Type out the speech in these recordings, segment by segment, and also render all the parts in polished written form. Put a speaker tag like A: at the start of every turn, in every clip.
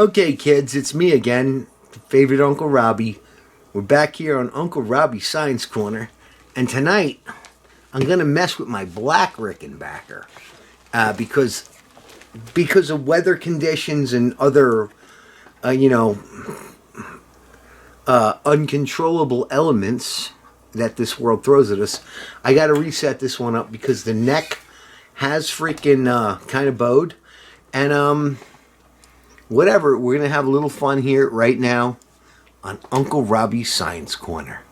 A: Okay, kids, it's me again, favorite Uncle Robbie. We're back here on Uncle Robbie's Science Corner, and tonight I'm gonna mess with my black Rickenbacker because of weather conditions and other, uncontrollable elements that this world throws at us. I got to reset this one up because the neck has freaking kind of bowed, and whatever, we're going to have a little fun here right now on Uncle Robbie's Science Corner.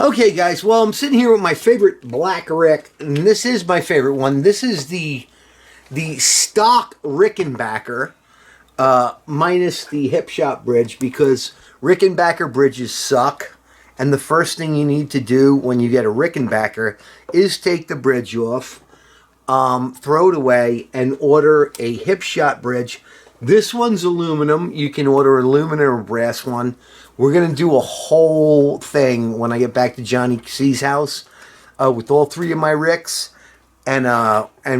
A: Okay, guys, well, I'm sitting here with my favorite black Rick, and this is my favorite one. This is the stock Rickenbacker, minus the hip shot bridge, because Rickenbacker bridges suck, and the first thing you need to do when you get a Rickenbacker is take the bridge off, throw it away, and order a hip shot bridge. This one's aluminum. You can order an aluminum or brass one. We're gonna do a whole thing when I get back to Johnny C's house with all three of my Ricks, and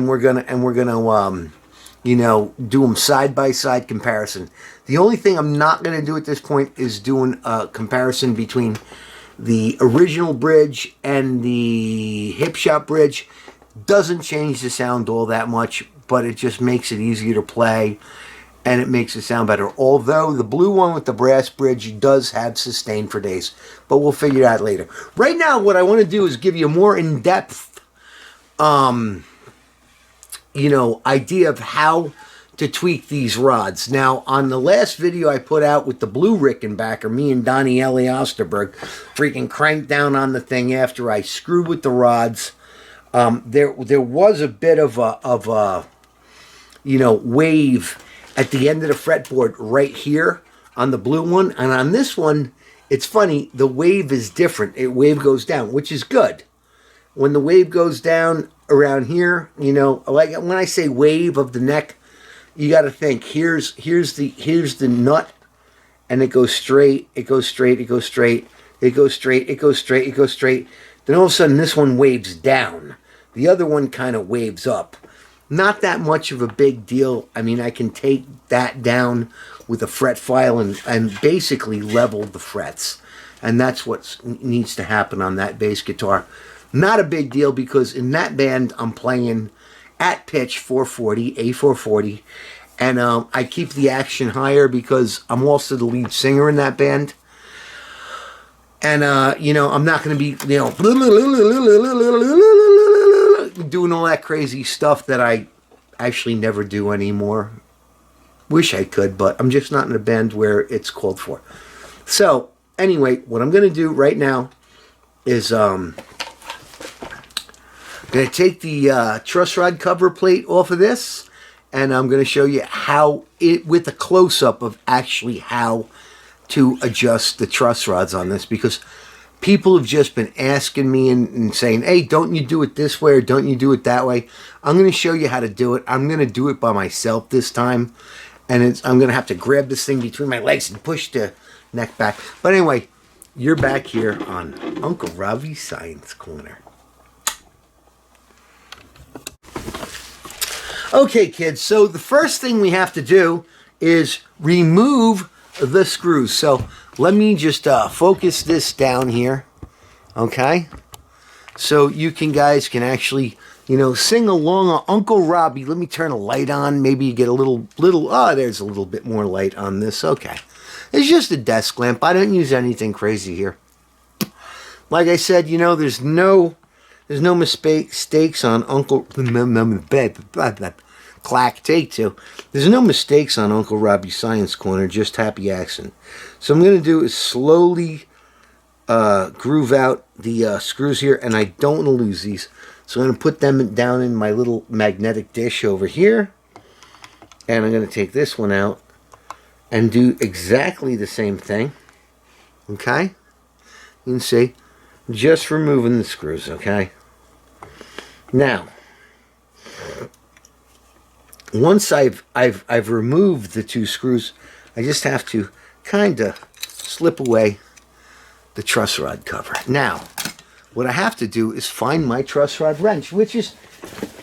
A: we're gonna do them side by side comparison. The only thing I'm not gonna do at this point is doing a comparison between the original bridge and the hip shot bridge. Doesn't change the sound all that much, but it just makes it easier to play. And it makes it sound better. Although the blue one with the brass bridge does have sustain for days. But we'll figure it out later. Right now, what I want to do is give you a more in-depth, idea of how to tweak these rods. Now, on the last video I put out with the blue Rickenbacker, me and Donnie Ellie Osterberg freaking cranked down on the thing after I screwed with the rods. There was a bit of a wave at the end of the fretboard right here on the blue one. And on this one, it's funny, the wave is different. Wave goes down, which is good. When the wave goes down around here, like when I say wave of the neck, you got to think, here's the nut, and it goes straight, it goes straight, it goes straight, it goes straight, it goes straight, it goes straight. Then all of a sudden, this one waves down. The other one kind of waves up. Not that much of a big deal. I mean, I can take that down with a fret file and basically level the frets. And that's what needs to happen on that bass guitar. Not a big deal because in that band, I'm playing at pitch 440, A440. And I keep the action higher because I'm also the lead singer in that band. And, I'm not going to be, doing all that crazy stuff that I actually never do anymore. Wish I could, but I'm just not in a band where it's called for. So, anyway, what I'm going to do right now is I'm going to take the truss rod cover plate off of this, and I'm going to show you how with a close-up of actually how to adjust the truss rods on this, because people have just been asking me and saying, hey, don't you do it this way or don't you do it that way? I'm going to show you how to do it. I'm going to do it by myself this time. And I'm going to have to grab this thing between my legs and push the neck back. But anyway, you're back here on Uncle Robbie's Science Corner. Okay, kids, so the first thing we have to do is remove the screws. So let me just focus this down here, okay? So you guys can actually, sing along Uncle Robbie. Let me turn a light on. Maybe you get a little, there's a little bit more light on this. Okay. It's just a desk lamp. I don't use anything crazy here. Like I said, there's no mistakes on Uncle, clack, take two. There's no mistakes on Uncle Robbie's Science Corner, just happy accident. So I'm going to do is slowly groove out the screws here, and I don't want to lose these. So I'm going to put them down in my little magnetic dish over here. And I'm going to take this one out and do exactly the same thing. Okay? You can see, just removing the screws, okay? Now, once I've removed the 2 screws, I just have to kind of slip away the truss rod cover. Now, what I have to do is find my truss rod wrench, which is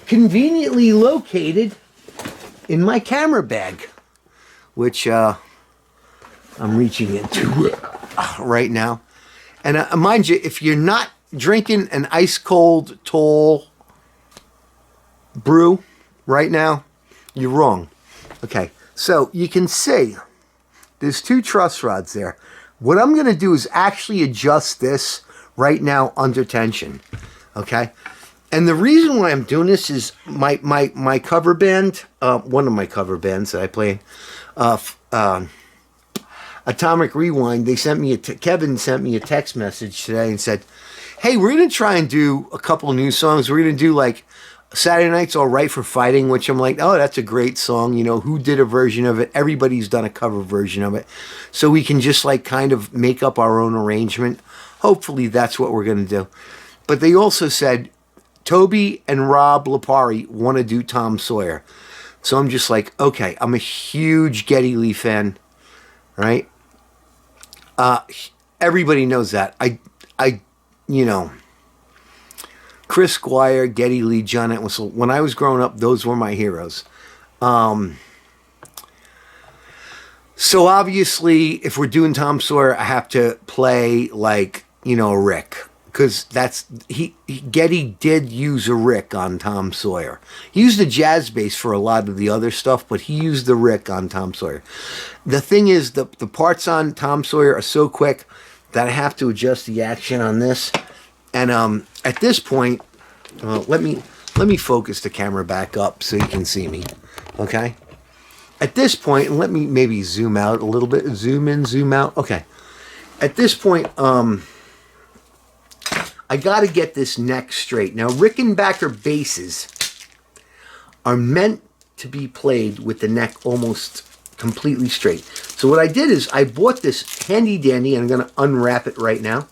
A: conveniently located in my camera bag, which I'm reaching into right now. And mind you, if you're not drinking an ice cold tall brew right now, you're wrong. Okay, so you can see there's 2 truss rods there. What I'm going to do is actually adjust this right now under tension. Okay, and the reason why I'm doing this is my cover band, one of my cover bands that I play, Atomic Rewind. They sent me Kevin sent me a text message today and said, "Hey, we're going to try and do a couple of new songs. We're going to do like Saturday Night's All Right for Fighting," which I'm like, oh, that's a great song. You know, who did a version of it? Everybody's done a cover version of it. So we can just like kind of make up our own arrangement. Hopefully that's what we're going to do. But they also said Toby and Rob Lipari want to do Tom Sawyer. So I'm just like, okay, I'm a huge Geddy Lee fan, right? Everybody knows that. You know, Chris Squire, Geddy Lee, John Entwistle. When I was growing up, those were my heroes. So obviously, if we're doing Tom Sawyer, I have to play like, you know, a Rick, because Geddy did use a Rick on Tom Sawyer. He used a jazz bass for a lot of the other stuff, but he used the Rick on Tom Sawyer. The thing is, the parts on Tom Sawyer are so quick that I have to adjust the action on this. And at this point, let me focus the camera back up so you can see me. Okay. At this point, let me maybe zoom out a little bit. Zoom in, zoom out. Okay. At this point, I got to get this neck straight. Now, Rickenbacker basses are meant to be played with the neck almost completely straight. So what I did is I bought this handy dandy, and I'm going to unwrap it right now.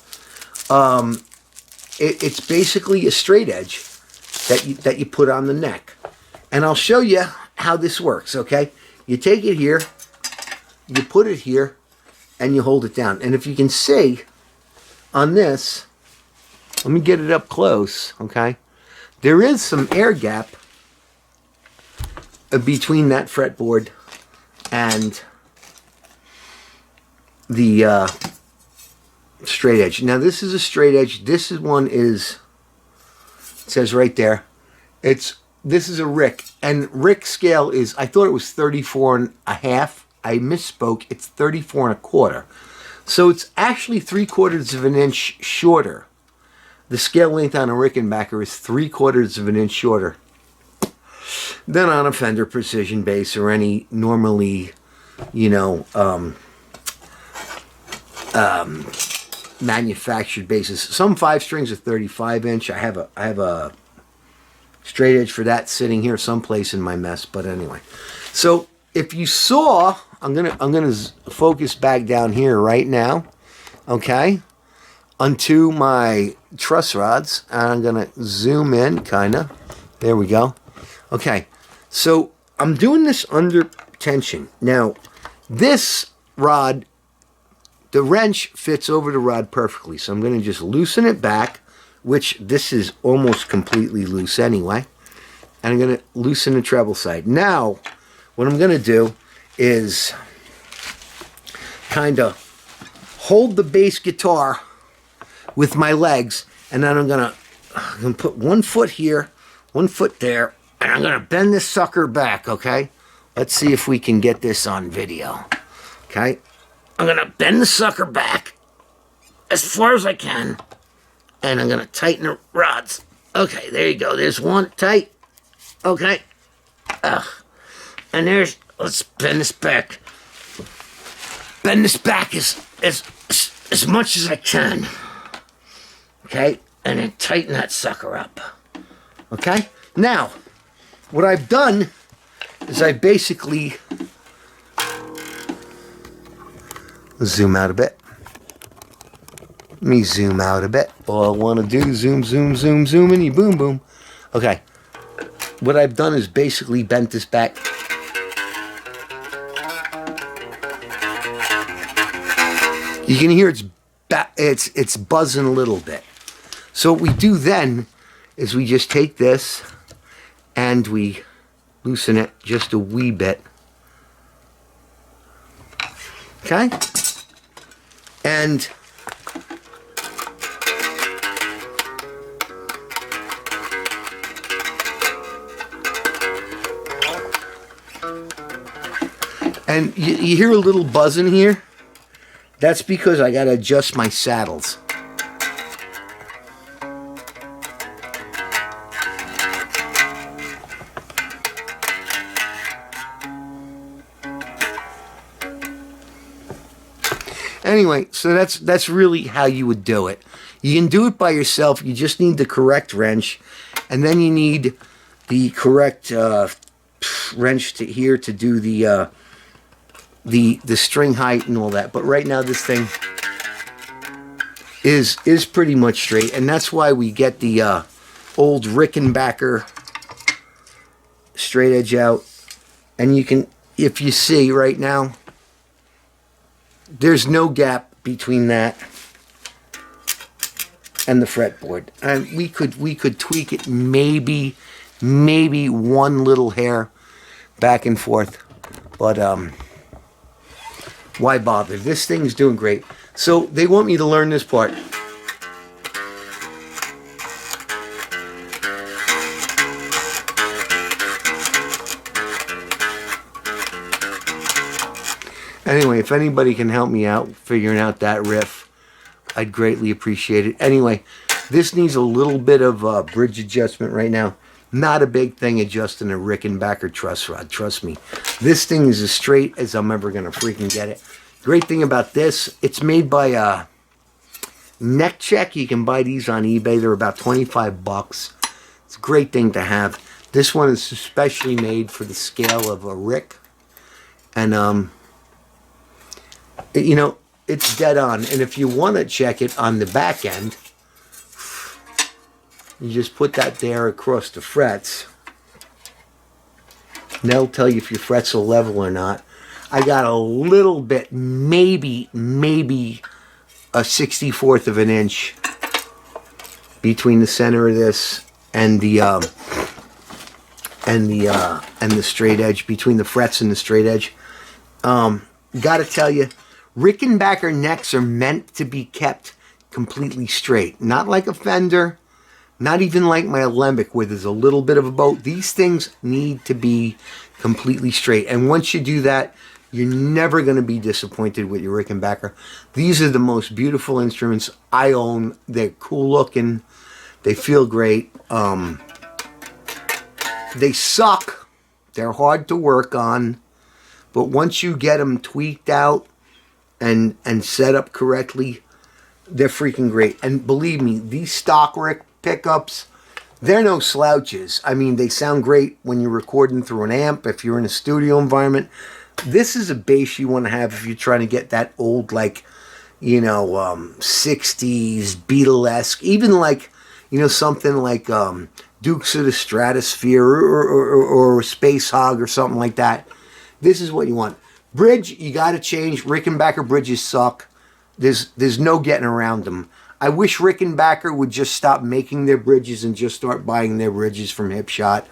A: It's basically a straight edge that you put on the neck. And I'll show you how this works, okay? You take it here, you put it here, and you hold it down. And if you can see on this, let me get it up close, okay? There is some air gap between that fretboard and the straight edge. Now this is a straight edge. This is one is, it says right there, this is a Rick, and Rick scale is, I thought it was 34 and a half. I misspoke. It's 34 and a quarter. So it's actually 3/4 of an inch shorter. The scale length on a Rickenbacker is 3/4 of an inch shorter than on a Fender Precision bass or any normally, you know, manufactured basses. Some 5-strings are 35-inch. I have a straight edge for that sitting here someplace in my mess. But anyway, so if you saw, I'm gonna focus back down here right now, okay, onto my truss rods, and I'm gonna zoom in, kinda. There we go. Okay, so I'm doing this under tension. Now, this rod, the wrench fits over the rod perfectly, so I'm going to just loosen it back, which this is almost completely loose anyway, and I'm going to loosen the treble side. Now, what I'm going to do is kind of hold the bass guitar with my legs, and then I'm going to put one foot here, one foot there, and I'm going to bend this sucker back, okay? Let's see if we can get this on video, okay? I'm going to bend the sucker back as far as I can, and I'm going to tighten the rods. Okay, there you go. There's one tight. Okay. And let's bend this back. Bend this back as as much as I can. Okay? And then tighten that sucker up. Okay? Now, what I've done is I basically... Zoom out a bit. Let me zoom out a bit. All I want to do is zoom, zoom, zoom, zoom, and you boom, boom. Okay. What I've done is basically bent this back. You can hear it's buzzing a little bit. So what we do then is we just take this and we loosen it just a wee bit. Okay? And you hear a little buzz in here. That's because I got to adjust my saddles. Anyway, so that's really how you would do it. You can do it by yourself. You just need the correct wrench, and then you need the correct wrench to here to do the string height and all that. But right now, this thing is pretty much straight, and that's why we get the old Rickenbacker straight edge out. And you can, if you see right now, there's no gap between that and the fretboard. And we could tweak it maybe one little hair back and forth, but why bother? This thing's doing great. So they want me to learn this part. Anyway, if anybody can help me out figuring out that riff, I'd greatly appreciate it. Anyway, this needs a little bit of bridge adjustment right now. Not a big thing adjusting a Rickenbacker truss rod. Trust me. This thing is as straight as I'm ever going to freaking get it. Great thing about this, it's made by Neck Check. You can buy these on eBay. They're about 25 bucks. It's a great thing to have. This one is especially made for the scale of a Rick. And, you know, it's dead on. And if you want to check it on the back end, you just put that there across the frets. And they'll tell you if your frets are level or not. I got a little bit, maybe a 64th of an inch between the center of this and the straight edge, between the frets and the straight edge. Gotta tell you, Rickenbacker necks are meant to be kept completely straight. Not like a Fender, not even like my Alembic where there's a little bit of a boat. These things need to be completely straight. And once you do that, you're never going to be disappointed with your Rickenbacker. These are the most beautiful instruments I own. They're cool looking. They feel great. They suck. They're hard to work on. But once you get them tweaked out and set up correctly, they're freaking great. And believe me, these stock Rick pickups, they're no slouches. I mean, they sound great when you're recording through an amp, if you're in a studio environment. This is a bass you want to have if you're trying to get that old, like, you know, 60s Beatlesque, even like, you know, something like Dukes of the Stratosphere or Space Hog or something like that. This is what you want. Bridge, you got to change. Rickenbacker bridges suck. There's no getting around them. I wish Rickenbacker would just stop making their bridges and just start buying their bridges from Hipshot.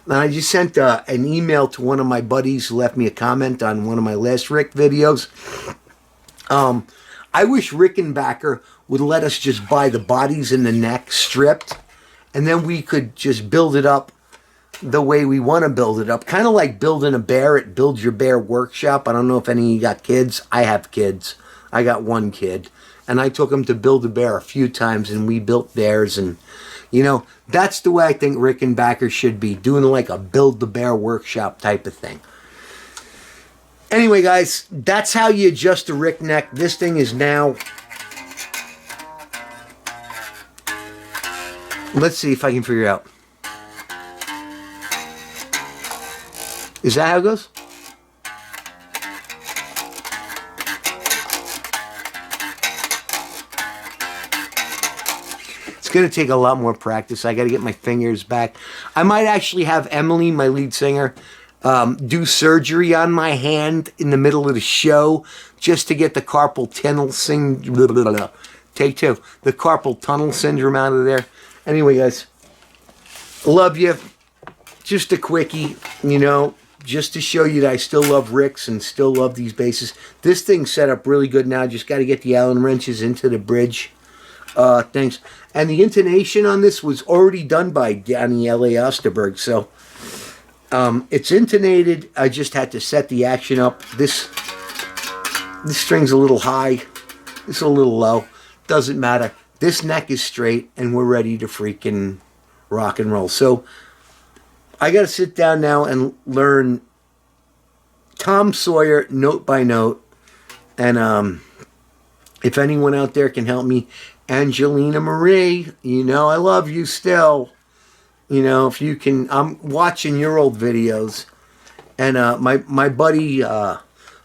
A: And I just sent an email to one of my buddies who left me a comment on one of my last Rick videos. I wish Rickenbacker would let us just buy the bodies and the neck stripped, and then we could just build it up the way we want to build it up. Kind of like building a bear at Build Your Bear Workshop. I don't know if any of you got kids. I have kids. I got one kid. And I took him to Build-A-Bear a few times, and we built theirs. And, you know, that's the way I think Rickenbacker should be, doing like a Build-A-Bear Workshop type of thing. Anyway, guys, that's how you adjust the Rick neck. This thing is now Let's see if I can figure it out. Is that how it goes? It's going to take a lot more practice. I got to get my fingers back. I might actually have Emily, my lead singer, do surgery on my hand in the middle of the show just to get the carpal tunnel syndrome. Take two. The carpal tunnel syndrome out of there. Anyway, guys, love you. Just a quickie, you know, just to show you that I still love Ricks and still love these basses. This thing's set up really good now. Just got to get the Allen wrenches into the bridge. Thanks. And the intonation on this was already done by Danny L.A. Osterberg. So it's intonated. I just had to set the action up. This string's a little high. It's a little low. Doesn't matter. This neck is straight and we're ready to freaking rock and roll. So I got to sit down now and learn Tom Sawyer note by note. And if anyone out there can help me, Angelina Marie, you know I love you still. You know, if you can, I'm watching your old videos. And my buddy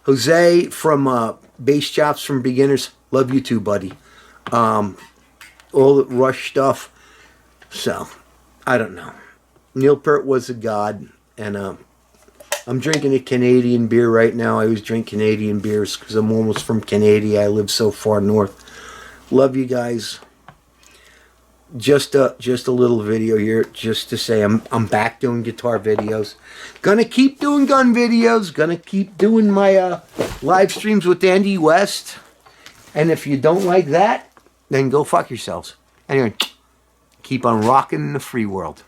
A: Jose from Bass Chops from Beginners, love you too, buddy. All the Rush stuff. So, I don't know. Neil Peart was a god. And I'm drinking a Canadian beer right now. I always drink Canadian beers because I'm almost from Canada. I live so far north. Love you guys. Just a little video here just to say I'm back doing guitar videos. Gonna keep doing gun videos. Gonna keep doing my live streams with Andy West. And if you don't like that, then go fuck yourselves. Anyway, keep on rocking in the free world.